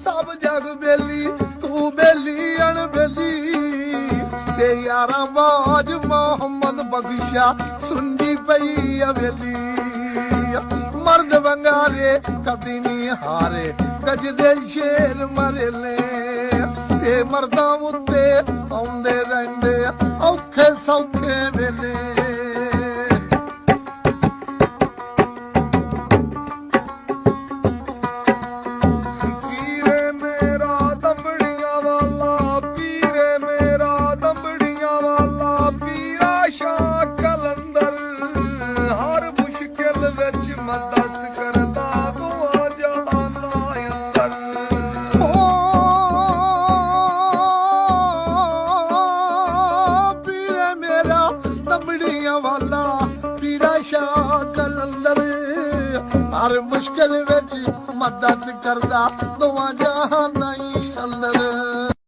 सब जग बेली तू बेली अणबेली ते यारा बाज मोहम्मद बख्शा सुनदी पई हवेली मर्द वंगारे कदी नहीं हारे गजदे शेर मरेले ते मर्दां उत्ते आउंदे रहिंदे औखे सौखे वेले हर मुश्किल विच मदद करदा दुआ जहां नहीं अंदर